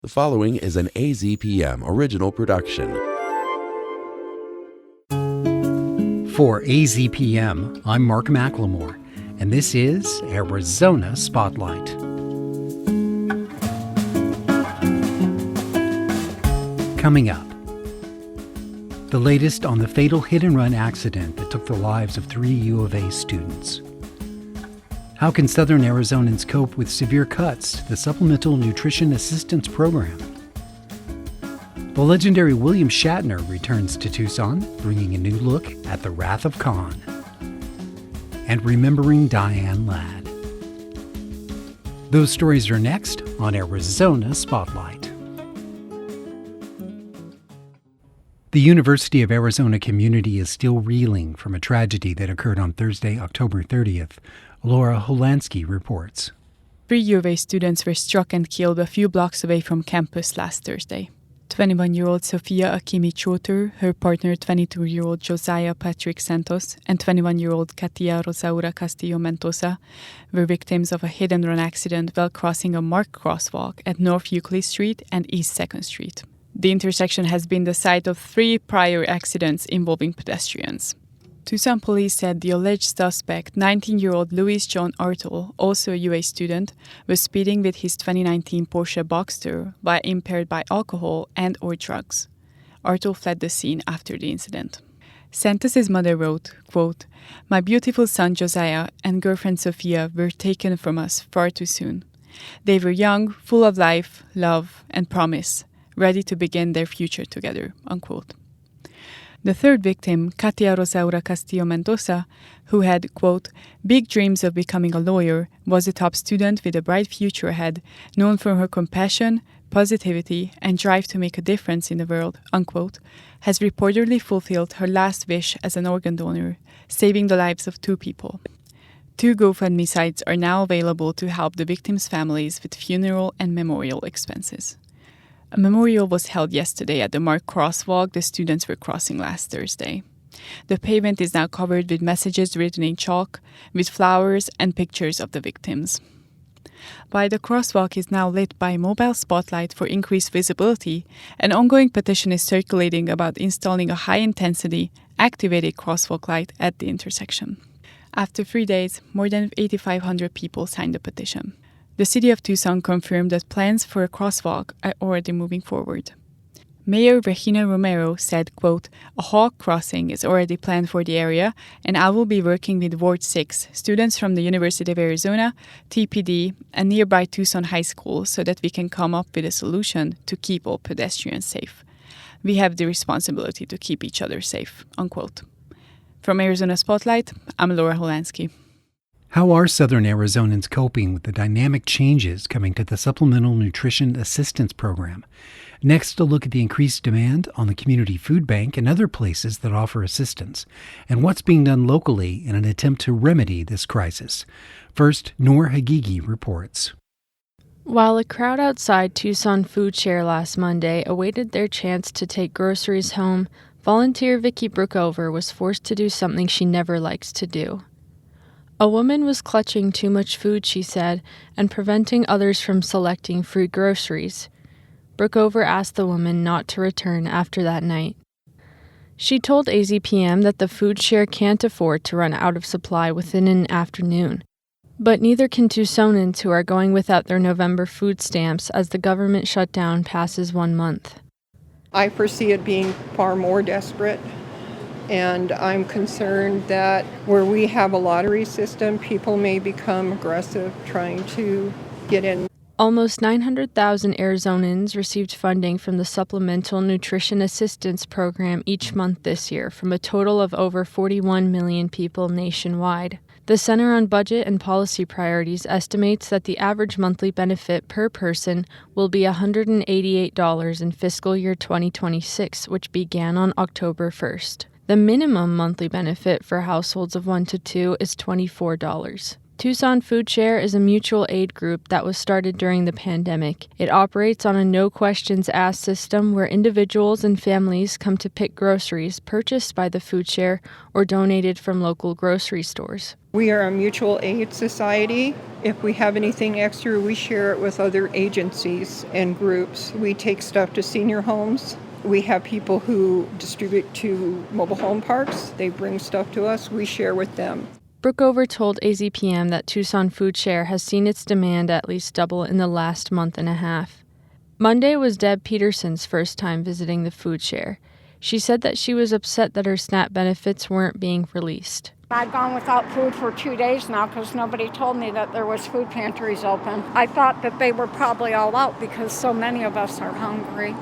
The following is an AZPM original production. For AZPM, I'm Mark McLemore, and this is Arizona Spotlight. Coming up, the latest on the fatal hit-and-run accident that took the lives of 3 U of A students. How can Southern Arizonans cope with severe cuts to the Supplemental Nutrition Assistance Program? The legendary William Shatner returns to Tucson, bringing a new look at the Wrath of Khan. And remembering Diane Ladd. Those stories are next on Arizona Spotlight. The University of Arizona community is still reeling from a tragedy that occurred on Thursday, October 30th. Laura Holansky reports. 3 U of A students were struck and killed a few blocks away from campus last Thursday. 21-year-old Sofia Akimi Chotur, her partner 22-year-old Josiah Patrick Santos, and 21-year-old Katia Rosaura Castillo Mendoza were victims of a hit-and-run accident while crossing a marked crosswalk at North Euclid Street and East 2nd Street. The intersection has been the site of 3 prior accidents involving pedestrians. Tucson police said the alleged suspect, 19-year-old Luis John Artol, also a UA student, was speeding with his 2019 Porsche Boxster while impaired by alcohol and or drugs. Artol fled the scene after the incident. Santos's mother wrote, quote, "My beautiful son Josiah and girlfriend Sophia were taken from us far too soon. They were young, full of life, love, and promise, ready to begin their future together," unquote. The third victim, Katia Rosaura Castillo Mendoza, who had, quote, "big dreams of becoming a lawyer, was a top student with a bright future ahead, known for her compassion, positivity, and drive to make a difference in the world," unquote, has reportedly fulfilled her last wish as an organ donor, saving the lives of 2 people. 2 GoFundMe sites are now available to help the victims' families with funeral and memorial expenses. A memorial was held yesterday at the marked crosswalk the students were crossing last Thursday. The pavement is now covered with messages written in chalk, with flowers and pictures of the victims. While the crosswalk is now lit by a mobile spotlight for increased visibility, an ongoing petition is circulating about installing a high-intensity, activated crosswalk light at the intersection. After 3 days, more than 8,500 people signed the petition. The city of Tucson confirmed that plans for a crosswalk are already moving forward. Mayor Regina Romero said, quote, "A hawk crossing is already planned for the area, and I will be working with Ward 6, students from the University of Arizona, TPD, and nearby Tucson High School so that we can come up with a solution to keep all pedestrians safe. We have the responsibility to keep each other safe," unquote. From Arizona Spotlight, I'm Laura Holansky. How are Southern Arizonans coping with the dynamic changes coming to the Supplemental Nutrition Assistance Program? Next, a look at the increased demand on the community food bank and other places that offer assistance, and what's being done locally in an attempt to remedy this crisis. First, Noor Hagigi reports. While a crowd outside Tucson Food Share last Monday awaited their chance to take groceries home, volunteer Vicki Brookover was forced to do something she never likes to do. A woman was clutching too much food, she said, and preventing others from selecting free groceries. Brookover asked the woman not to return after that night. She told AZPM that the food share can't afford to run out of supply within an afternoon. But neither can Tucsonans who are going without their November food stamps as the government shutdown passes 1 month. I foresee it being far more desperate. And I'm concerned that where we have a lottery system, people may become aggressive trying to get in. Almost 900,000 Arizonans received funding from the Supplemental Nutrition Assistance Program each month this year, from a total of over 41 million people nationwide. The Center on Budget and Policy Priorities estimates that the average monthly benefit per person will be $188 in fiscal year 2026, which began on October 1st. The minimum monthly benefit for households of 1 to 2 is $24. Tucson Food Share is a mutual aid group that was started during the pandemic. It operates on a no-questions-asked system where individuals and families come to pick groceries purchased by the Food Share or donated from local grocery stores. We are a mutual aid society. If we have anything extra, we share it with other agencies and groups. We take stuff to senior homes. We have people who distribute to mobile home parks. They bring stuff to us. We share with them. Brookover told AZPM that Tucson Food Share has seen its demand at least double in the last month and a half. Monday was Deb Peterson's first time visiting the Food Share. She said that she was upset that her SNAP benefits weren't being released. I've gone without food for 2 days now because nobody told me that there was food pantries open. I thought that they were probably all out because so many of us are hungry.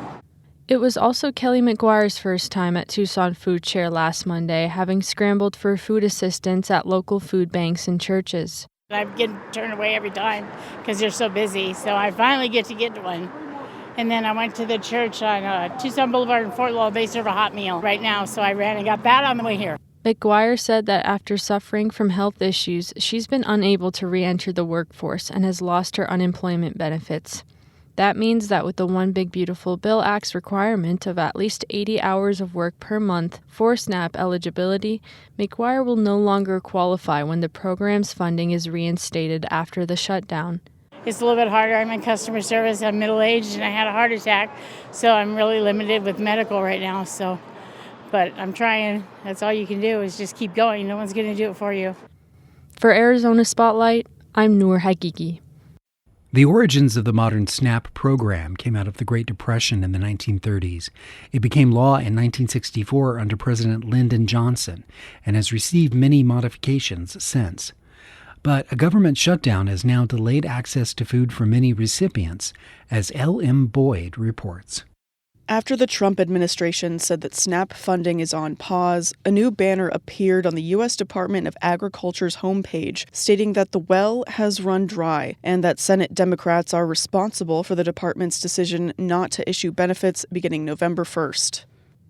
It was also Kelly McGuire's first time at Tucson Food Share last Monday, having scrambled for food assistance at local food banks and churches. I've getting turned away every time because they're so busy, so I finally get to one. And then I went to the church on Tucson Boulevard in Fort Lauderdale. They serve a hot meal right now, so I ran and got that on the way here. McGuire said that after suffering from health issues, she's been unable to re-enter the workforce and has lost her unemployment benefits. That means that with the One Big Beautiful Bill Act's requirement of at least 80 hours of work per month for SNAP eligibility, McGuire will no longer qualify when the program's funding is reinstated after the shutdown. It's a little bit harder. I'm in customer service. I'm middle-aged and I had a heart attack, so I'm really limited with medical right now. But I'm trying. That's all you can do is just keep going. No one's going to do it for you. For Arizona Spotlight, I'm Noor Hakiki. The origins of the modern SNAP program came out of the Great Depression in the 1930s. It became law in 1964 under President Lyndon Johnson and has received many modifications since. But a government shutdown has now delayed access to food for many recipients, as L.M. Boyd reports. After the Trump administration said that SNAP funding is on pause, a new banner appeared on the U.S. Department of Agriculture's homepage stating that the well has run dry and that Senate Democrats are responsible for the department's decision not to issue benefits beginning November 1st.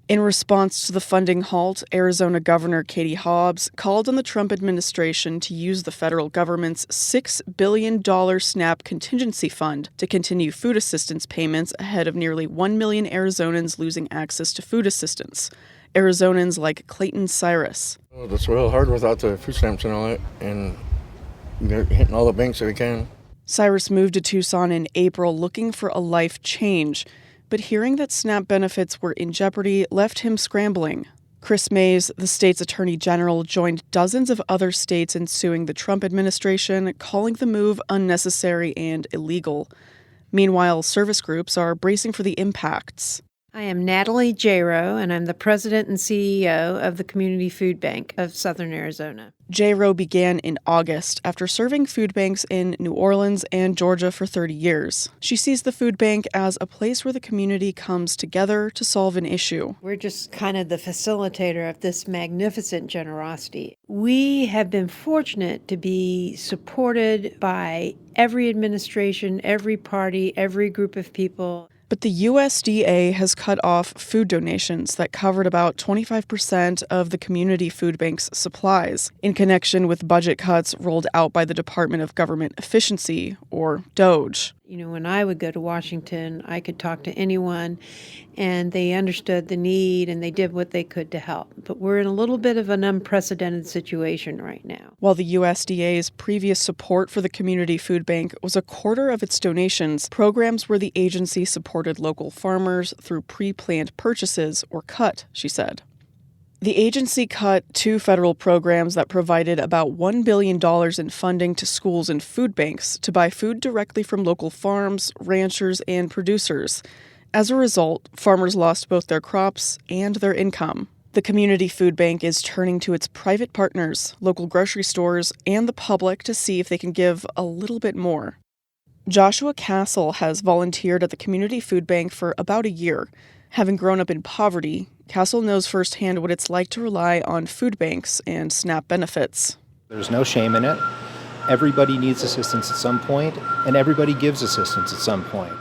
In response to the funding halt, Arizona Governor Katie Hobbs called on the Trump administration to use the federal government's $6 billion SNAP contingency fund to continue food assistance payments ahead of nearly 1 million Arizonans losing access to food assistance. Arizonans like Clayton Cyrus. Well, it's real hard without the food stamps and all that, and they're hitting all the banks that we can. Cyrus moved to Tucson in April looking for a life change, but hearing that SNAP benefits were in jeopardy left him scrambling. Chris Mays, the state's attorney general, joined dozens of other states in suing the Trump administration, calling the move unnecessary and illegal. Meanwhile, service groups are bracing for the impacts. I am Natalie Jaro, and I'm the president and CEO of the Community Food Bank of Southern Arizona. Jaro began in August after serving food banks in New Orleans and Georgia for 30 years. She sees the food bank as a place where the community comes together to solve an issue. We're just kind of the facilitator of this magnificent generosity. We have been fortunate to be supported by every administration, every party, every group of people. But the USDA has cut off food donations that covered about 25% of the community food bank's supplies in connection with budget cuts rolled out by the Department of Government Efficiency, or DOGE. You know, when I would go to Washington, I could talk to anyone, and they understood the need, and they did what they could to help. But we're in a little bit of an unprecedented situation right now. While the USDA's previous support for the Community Food Bank was a quarter of its donations, programs where the agency supported local farmers through pre-planned purchases were cut, she said. The agency cut 2 federal programs that provided about $1 billion in funding to schools and food banks to buy food directly from local farms, ranchers, and producers. As a result, farmers lost both their crops and their income. The Community Food Bank is turning to its private partners, local grocery stores, and the public to see if they can give a little bit more. Joshua Castle has volunteered at the Community Food Bank for about a year. Having grown up in poverty, Castle knows firsthand what it's like to rely on food banks and SNAP benefits. There's no shame in it. Everybody needs assistance at some point, and everybody gives assistance at some point.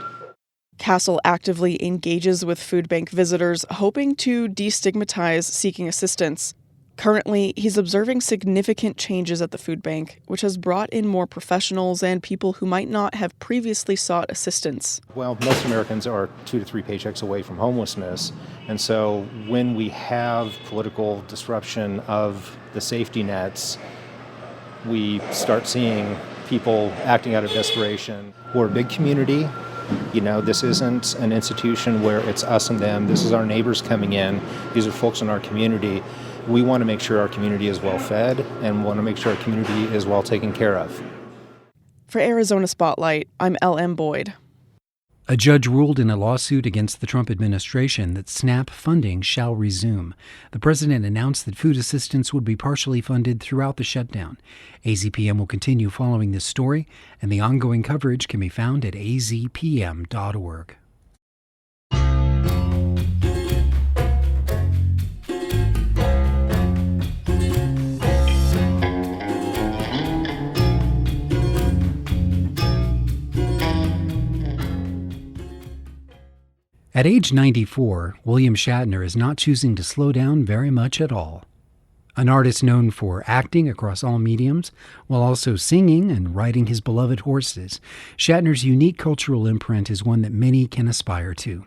Castle actively engages with food bank visitors, hoping to destigmatize seeking assistance. Currently, he's observing significant changes at the food bank, which has brought in more professionals and people who might not have previously sought assistance. Well, most Americans are 2 to 3 paychecks away from homelessness. And so when we have political disruption of the safety nets, we start seeing people acting out of desperation. We're a big community. You know, this isn't an institution where it's us and them. This is our neighbors coming in. These are folks in our community. We want to make sure our community is well fed and want to make sure our community is well taken care of. For Arizona Spotlight, I'm L.M. Boyd. A judge ruled in a lawsuit against the Trump administration that SNAP funding shall resume. The president announced that food assistance would be partially funded throughout the shutdown. AZPM will continue following this story, and the ongoing coverage can be found at azpm.org. At age 94, William Shatner is not choosing to slow down very much at all. An artist known for acting across all mediums, while also singing and riding his beloved horses, Shatner's unique cultural imprint is one that many can aspire to.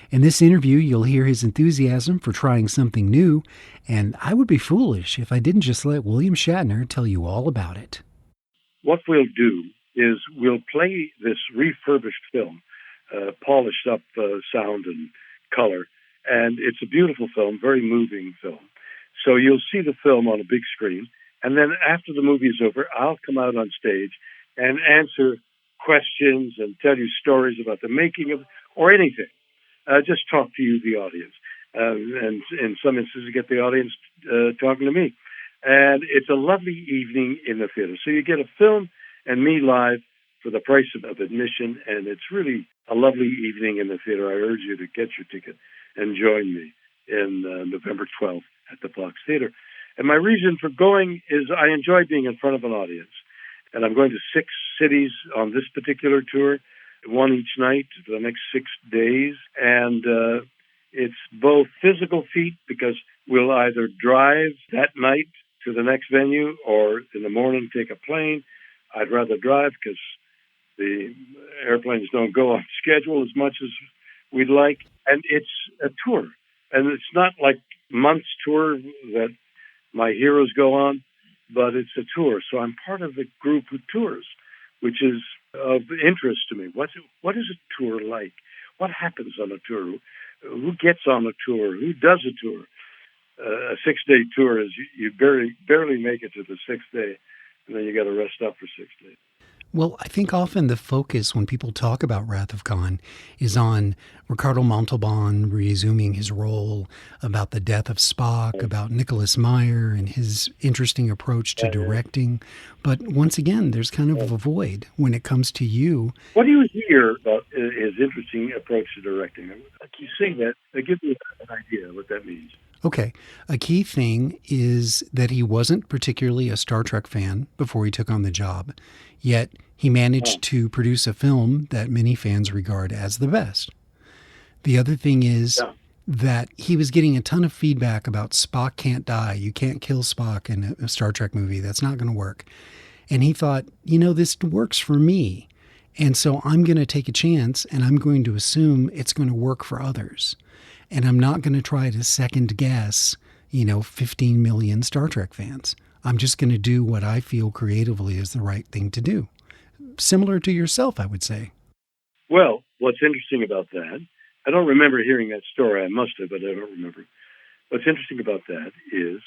In this interview, you'll hear his enthusiasm for trying something new, and I would be foolish if I didn't just let William Shatner tell you all about it. What we'll do is we'll play this refurbished film, polished up sound and color. And it's a beautiful film, very moving film. So you'll see the film on a big screen. And then after the movie is over, I'll come out on stage and answer questions and tell you stories about the making of, or anything. Just talk to you, the audience. And in some instances, get the audience talking to me. And it's a lovely evening in the theater. So you get a film and me live for the price of admission, and it's really a lovely evening in the theater. I urge you to get your ticket and join me in November 12th at the Fox Theater. And my reason for going is I enjoy being in front of an audience. And I'm going to 6 cities on this particular tour, one each night for the next 6 days. And it's both physical feat because we'll either drive that night to the next venue or in the morning take a plane. I'd rather drive because the airplanes don't go on schedule as much as we'd like. And it's a tour. And it's not like months tour that my heroes go on, but it's a tour. So I'm part of the group who tours, which is of interest to me. What is a tour like? What happens on a tour? Who gets on a tour? Who does a tour? A 6-day tour is you barely make it to the 6th day, and then you got to rest up for 6 days. Well, I think often the focus when people talk about Wrath of Khan is on Ricardo Montalban resuming his role, about the death of Spock, about Nicholas Meyer and his interesting approach to directing. But once again, there's kind of a void when it comes to you. What do you hear about his interesting approach to directing? You say that, give me an idea what that means. Okay. A key thing is that he wasn't particularly a Star Trek fan before he took on the job, yet he managed to produce a film that many fans regard as the best. The other thing is that he was getting a ton of feedback about Spock can't die. You can't kill Spock in a Star Trek movie. That's not going to work. And he thought, this works for me. And so I'm going to take a chance and I'm going to assume it's going to work for others. And I'm not going to try to second guess, 15 million Star Trek fans. I'm just going to do what I feel creatively is the right thing to do. Similar to yourself, I would say. Well, what's interesting about that, I don't remember hearing that story. I must have, but I don't remember. What's interesting about that is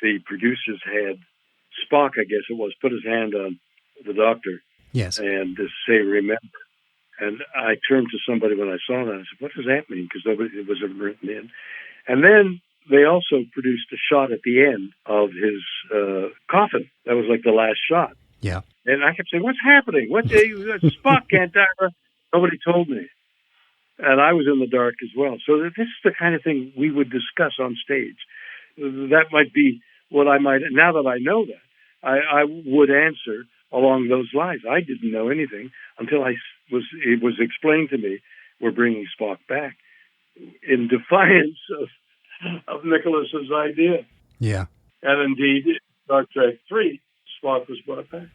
the producers had Spock, I guess it was, put his hand on the doctor. Yes. And to say, remember. And I turned to somebody when I saw that. I said, what does that mean? Because it wasn't written in. And then they also produced a shot at the end of his coffin. That was like the last shot. Yeah. And I kept saying, what's happening? Spock can't die. Nobody told me. And I was in the dark as well. So this is the kind of thing we would discuss on stage. That might be what I might, now that I know that, I would answer along those lines. I didn't know anything until it was explained to me, we're bringing Spock back in defiance of Nicholas's idea. Yeah. And indeed, Star Trek 3, Spock was brought back.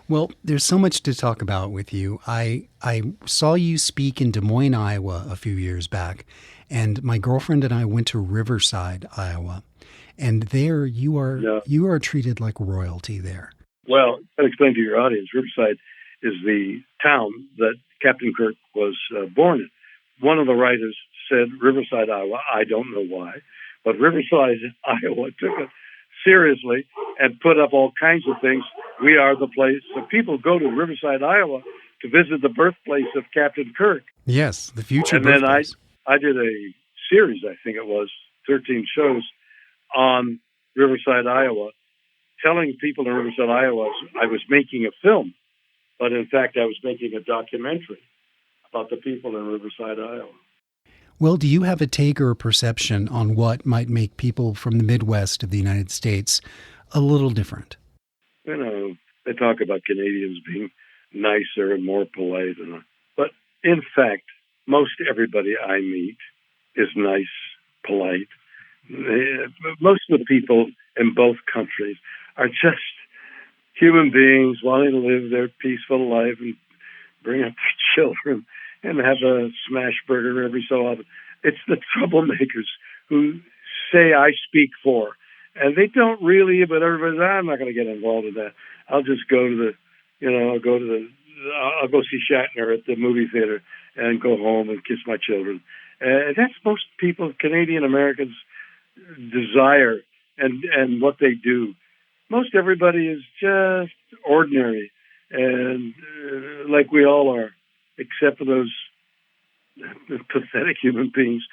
Well, there's so much to talk about with you. I saw you speak in Des Moines, Iowa a few years back, and my girlfriend and I went to Riverside, Iowa. And there you are treated like royalty there. Well, I'll explain to your audience, Riverside is the town that Captain Kirk was born in. One of the writers said Riverside, Iowa. I don't know why, but Riverside, Iowa took it seriously and put up all kinds of things. We are the place. So people go to Riverside, Iowa to visit the birthplace of Captain Kirk. Yes, the future and birthplace. Then I did a series, I think it was, 13 shows on Riverside, Iowa, telling people in Riverside, Iowa, I was making a film, but in fact I was making a documentary about the people in Riverside, Iowa. Well, do you have a take or a perception on what might make people from the Midwest of the United States a little different? You know, they talk about Canadians being nicer and more polite, but in fact, most everybody I meet is nice, polite. Most of the people in both countries are just human beings wanting to live their peaceful life and bring up their children and have a smash burger every so often. It's the troublemakers who say I speak for, and they don't really, but everybody's, I'm not going to get involved in that. I'll just go to I'll go see Shatner at the movie theater and go home and kiss my children. That's most people, Canadian Americans, desire and what they do. Most everybody is just ordinary and like we all are, except for those pathetic human beings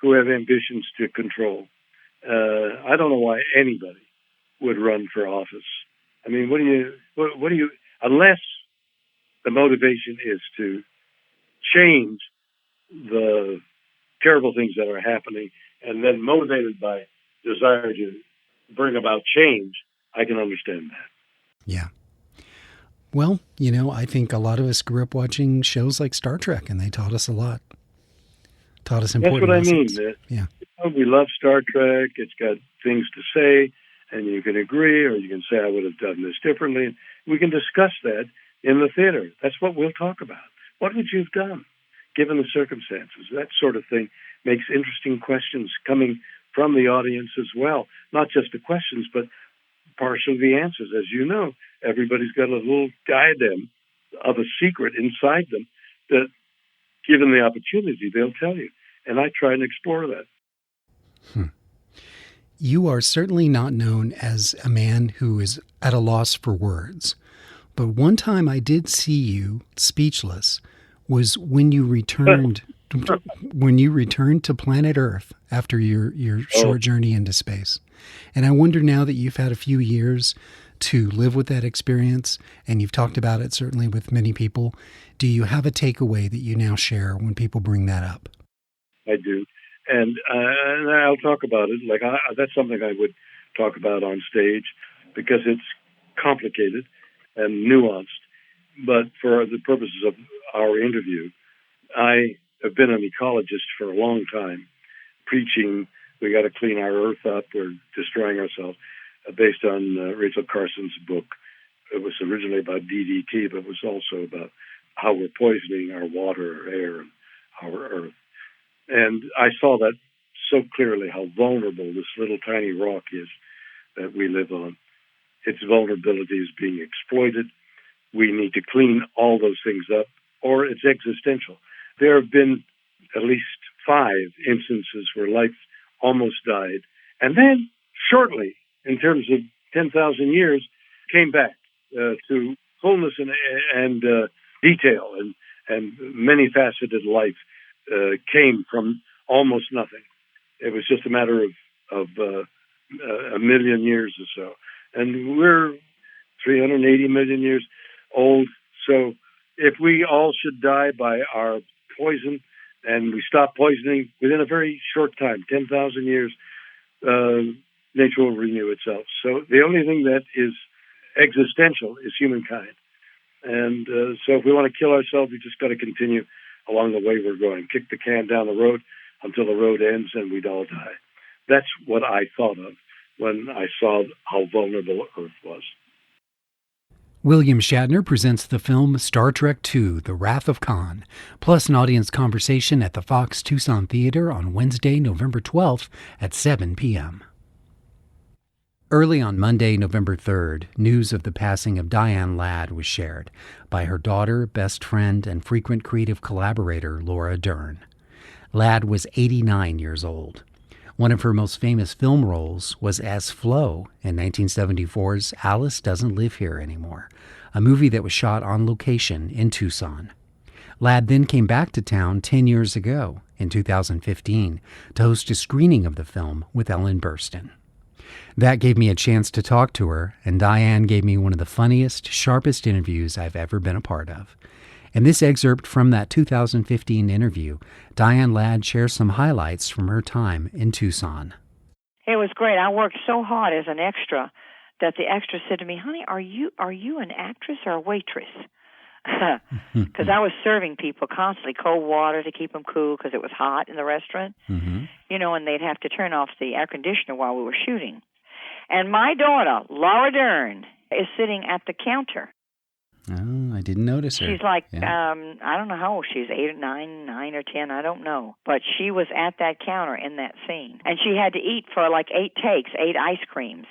who have ambitions to control. I don't know why anybody would run for office. I mean, what do you, unless the motivation is to change the terrible things that are happening and then motivated by desire to bring about change, I can understand that. Yeah. Well, you know, I think a lot of us grew up watching shows like Star Trek, and they taught us a lot. Taught us important lessons. That's what I mean. Yeah. We love Star Trek. It's got things to say, and you can agree, or you can say, I would have done this differently. We can discuss that in the theater. That's what we'll talk about. What would you have done, given the circumstances? That sort of thing makes interesting questions coming from the audience as well. Not just the questions, but partially the answers. As you know, everybody's got a little diadem of a secret inside them that, given the opportunity, they'll tell you. And I try and explore that. You are certainly not known as a man who is at a loss for words. But one time I did see you speechless was when you returned to planet Earth after your short journey into space. And I wonder, now that you've had a few years to live with that experience, and you've talked about it certainly with many people, do you have a takeaway that you now share when people bring that up? I do. And I'll talk about it. That's something I would talk about on stage because it's complicated and nuanced. But for the purposes of our interview, I have been an ecologist for a long time, preaching we got to clean our earth up, we're destroying ourselves, based on Rachel Carson's book. It was originally about DDT, but it was also about how we're poisoning our water, our air, and our earth. And I saw that so clearly, how vulnerable this little tiny rock is that we live on. Its vulnerability is being exploited. We need to clean all those things up, or it's existential. There have been at least 5 instances where life almost died, and then shortly, in terms of 10,000 years, came back to fullness and detail, and many-faceted life came from almost nothing. It was just a matter of a million years or so. And we're 380 million years old. So if we all should die by our poison and we stop poisoning within a very short time, 10,000 years, nature will renew itself. So the only thing that is existential is humankind. And so if we want to kill ourselves, we just got to continue along the way we're going. Kick the can down the road until the road ends and we'd all die. That's what I thought of when I saw how vulnerable Earth was. William Shatner presents the film Star Trek II: The Wrath of Khan, plus an audience conversation at the Fox Tucson Theater on Wednesday, November 12th at 7 p.m. Early on Monday, November 3rd, news of the passing of Diane Ladd was shared by her daughter, best friend, and frequent creative collaborator, Laura Dern. Ladd was 89 years old. One of her most famous film roles was as Flo in 1974's Alice Doesn't Live Here Anymore, a movie that was shot on location in Tucson. Ladd then came back to town 10 years ago, in 2015, to host a screening of the film with Ellen Burstyn. That gave me a chance to talk to her, and Diane gave me one of the funniest, sharpest interviews I've ever been a part of. In this excerpt from that 2015 interview, Diane Ladd shares some highlights from her time in Tucson. It was great. I worked so hard as an extra that the extra said to me, "Honey, are you an actress or a waitress?" Because I was serving people constantly cold water to keep them cool because it was hot in the restaurant, and they'd have to turn off the air conditioner while we were shooting. And my daughter, Laura Dern, is sitting at the counter. Oh, I didn't notice her. She's like, I don't know how old she is, 8 or 9 or 10, I don't know. But she was at that counter in that scene. And she had to eat for like 8 takes, 8 ice creams.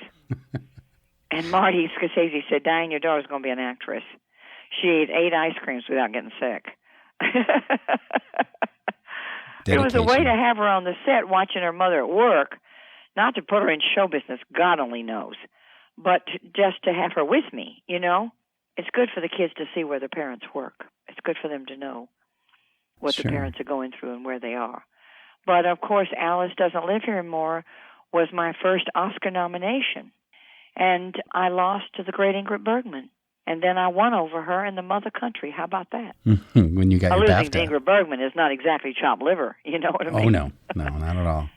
And Marty Scorsese said, "Diane, your daughter's going to be an actress." She ate 8 ice creams without getting sick. It was a way to have her on the set watching her mother at work, not to put her in show business, God only knows, but just to have her with me, It's good for the kids to see where their parents work. It's good for them to know what the parents are going through and where they are. But, of course, Alice Doesn't Live Here Anymore was my first Oscar nomination. And I lost to the great Ingrid Bergman. And then I won over her in The Mother Country. How about that? When you got your losing BAFTA. to Ingrid Bergman is not exactly chopped liver. You know what I mean? Oh, no, not at all.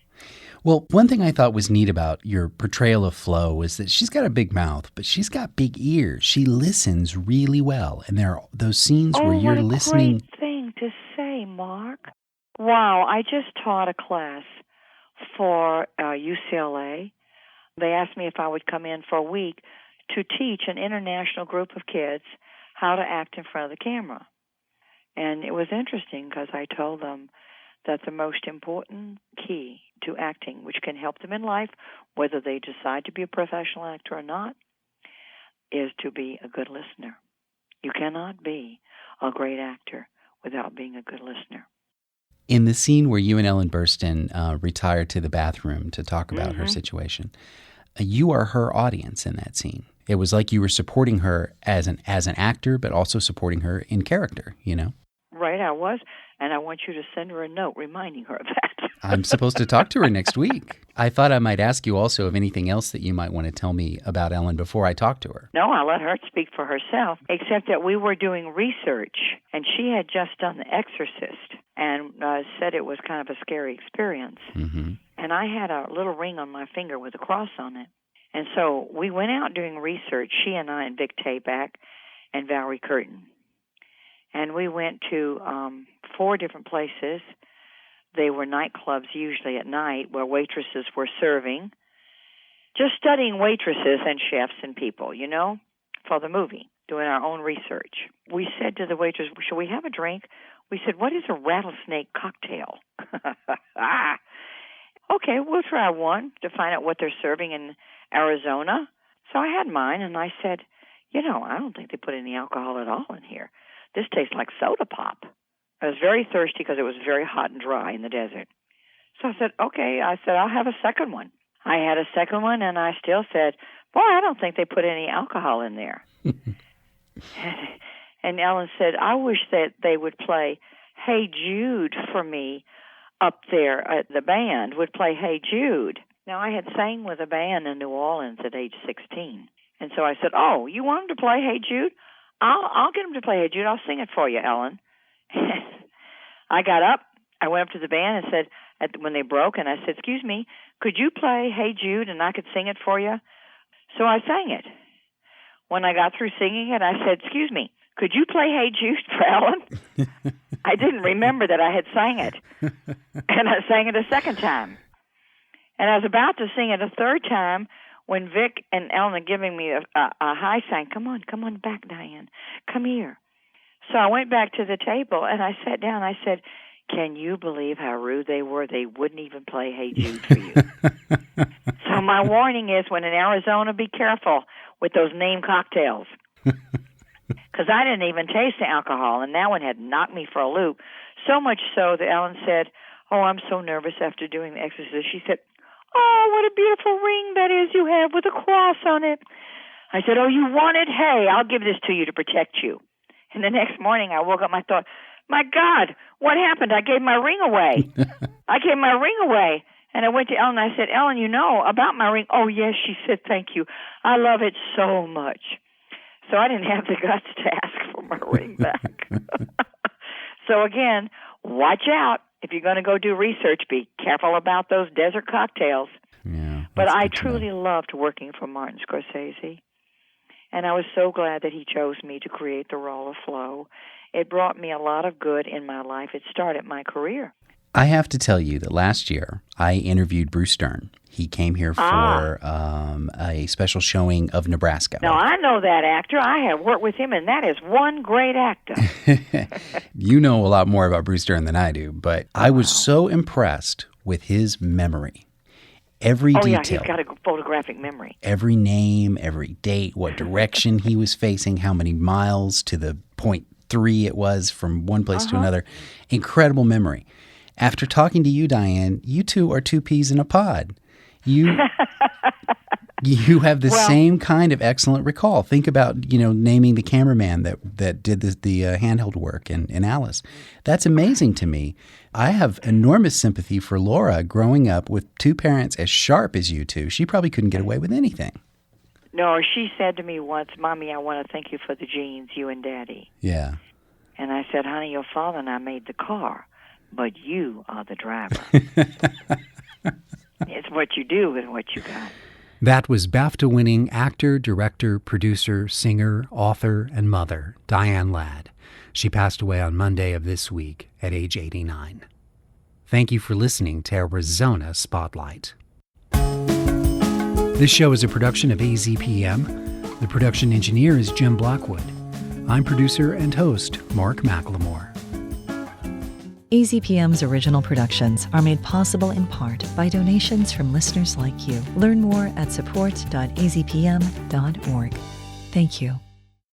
Well, one thing I thought was neat about your portrayal of Flo was that she's got a big mouth, but she's got big ears. She listens really well. And there are those scenes where you're listening. What a great thing to say, Mark. Wow, I just taught a class for UCLA. They asked me if I would come in for a week to teach an international group of kids how to act in front of the camera. And it was interesting because I told them that the most important key to acting, which can help them in life, whether they decide to be a professional actor or not, is to be a good listener. You cannot be a great actor without being a good listener. In the scene where you and Ellen Burstyn retired to the bathroom to talk about her situation, you are her audience in that scene. It was like you were supporting her as an actor, but also supporting her in character, Right, I was. And I want you to send her a note reminding her of that. I'm supposed to talk to her next week. I thought I might ask you also of anything else that you might want to tell me about Ellen before I talk to her. No, I'll let her speak for herself, except that we were doing research, and she had just done The Exorcist and said it was kind of a scary experience. And I had a little ring on my finger with a cross on it. And so we went out doing research, she and I and Vic Tayback and Valerie Curtin. And we went to 4 different places. They were nightclubs, usually at night, where waitresses were serving. Just studying waitresses and chefs and people, for the movie, doing our own research. We said to the waitress, "Shall we have a drink?" We said, "What is a rattlesnake cocktail?" Okay, we'll try one to find out what they're serving in Arizona. So I had mine, and I said, I don't think they put any alcohol at all in here. This tastes like soda pop. I was very thirsty because it was very hot and dry in the desert. So I said, okay. I said, I'll have a second one. I had a second one, and I still said, boy, I don't think they put any alcohol in there. And Ellen said, I wish that they would play Hey Jude for me up there. The band would play Hey Jude. Now, I had sang with a band in New Orleans at age 16. And so I said, oh, you want them to play Hey Jude? I'll get them to play Hey Jude. I'll sing it for you, Ellen. I got up. I went up to the band and said, when they broke, and I said, excuse me, could you play Hey Jude and I could sing it for you? So I sang it. When I got through singing it, I said, excuse me, could you play Hey Jude for Ellen? I didn't remember that I had sang it. And I sang it a second time. And I was about to sing it a third time when Vic and Ellen are giving me a high sign. Come on back, Diane. Come here. So I went back to the table, and I sat down. I said, can you believe how rude they were? They wouldn't even play Hey Jude for you. So my warning is, when in Arizona, be careful with those name cocktails. Because I didn't even taste the alcohol, and that one had knocked me for a loop. So much so that Ellen said, oh, I'm so nervous after doing the exorcism. She said, oh, what a beautiful ring that is you have with a cross on it. I said, oh, you want it? Hey, I'll give this to you to protect you. And the next morning I woke up and I thought, my God, what happened? I gave my ring away. And I went to Ellen and I said, Ellen, you know about my ring? Oh, yes, she said, thank you. I love it so much. So I didn't have the guts to ask for my ring back. So again, watch out. If you're going to go do research, be careful about those desert cocktails. Yeah, but I truly loved working for Martin Scorsese. And I was so glad that he chose me to create the role of Flo. It brought me a lot of good in my life. It started my career. I have to tell you that last year I interviewed Bruce Dern. He came here for a special showing of Nebraska. Now, I know that actor. I have worked with him, and that is one great actor. You know a lot more about Bruce Dern than I do, but I was so impressed with his memory. Every detail. Yeah, he's got a photographic memory. Every name, every date, what direction he was facing, how many miles to the point 3 it was from one place to another. Incredible memory. After talking to you, Diane, you two are two peas in a pod. You have the same kind of excellent recall. Think about, naming the cameraman that did the handheld work in Alice. That's amazing to me. I have enormous sympathy for Laura growing up with two parents as sharp as you two. She probably couldn't get away with anything. No, she said to me once, Mommy, I want to thank you for the genes, you and Daddy. Yeah. And I said, honey, your father and I made the car, but you are the driver. It's what you do with what you got. That was BAFTA-winning actor, director, producer, singer, author, and mother, Diane Ladd. She passed away on Monday of this week at age 89. Thank you for listening to Arizona Spotlight. This show is a production of AZPM. The production engineer is Jim Blackwood. I'm producer and host Mark McLemore. AZPM's original productions are made possible in part by donations from listeners like you. Learn more at support.azpm.org. Thank you.